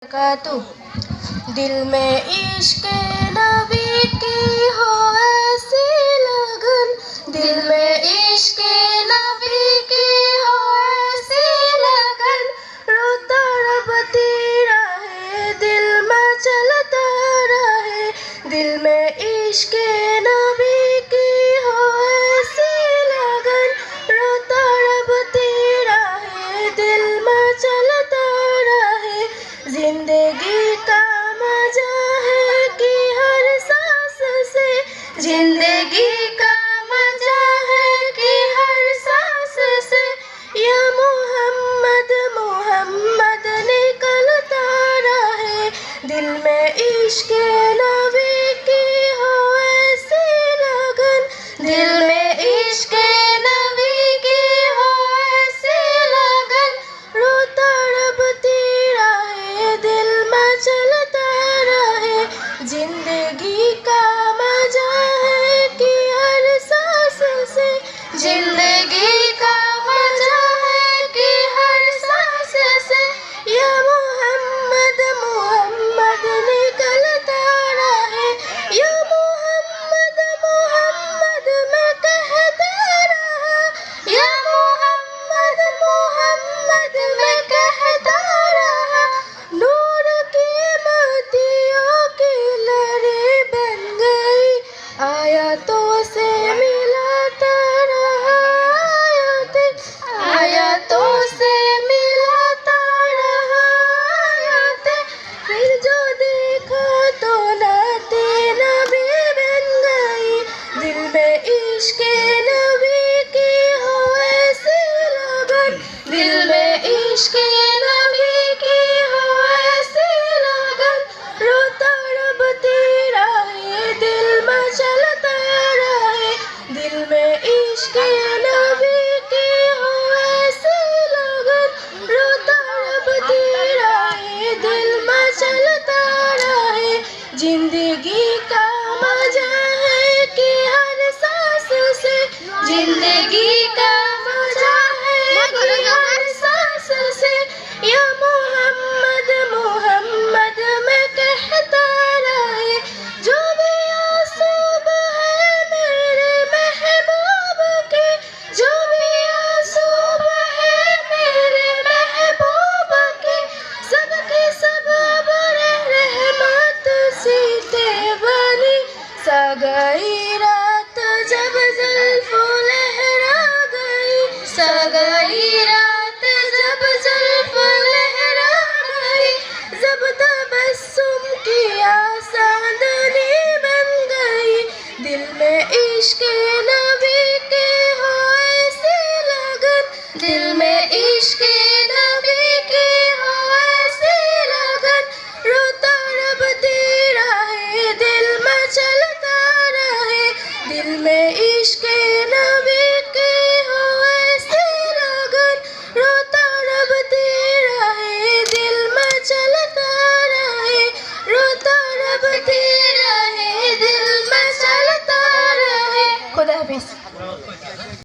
वबरकातुह। दिल में इश्क नबी की हो ऐसी लगन, दिल में इश्क नबी की हो ऐसी लगन, रोता रबती रहे दिल में चलता रहे। दिल में इश्क नबी की हो ऐसी लगन, रोता रबती रहे दिल में चलता रहे। जिंदगी का मजा है कि हर सांस से, जिंदगी का मजा है कि हर सांस से, या मोहम्मद मोहम्मद निकलता रहे। दिल में इश्क नबी की हो ऐसी लगन, दिल में इश्क नबी की हो ऐसी लगन, रोता रबती रहे दिल में चलता रहे। जिंदगी का मजा है कि हर सांस से, जिंदगी का मजा है कि हर सांस से, या मोहम्मद मोहम्मद निकलता रहे। या मोहम्मद मोहम्मद मैं कहता रहा, या मोहम्मद मोहम्मद मैं कहता रहा। नूर की मोतियों की लड़ी बन गई, आयतों से मिलाता रहा। आयतों से मिलाता रहा आयतें, फिर जो देखा तो नाते नबी बन गई। दिल में इश्क नबी की हो ऐसी लगन, दिल में इश्क नबी की हो ऐसी लगन, रोता रबती रहे दिल में चलता रहे। दिल में इश्क नबी की हो ऐसी लगन, रोता रबती रहे दिल में चलता रहे। जिंदगी का मजा है कि हर सांस से, जिंदगी का मजा है कि हर सांस से, या मोहम्मद मोहम्मद मैं कहता रहे। जो भी आसूब है मेरे महबूब के, जो भी आसूब है मेरे महबूब के, सबके सब रहमत सीते बनी। सगाई रात जब जुल्फ़ो लहरा गई, सगाई रात जब जुल्फ़ो लहरा गई, जब तबस्सुम की आसादनी बन गई। दिल में इश्क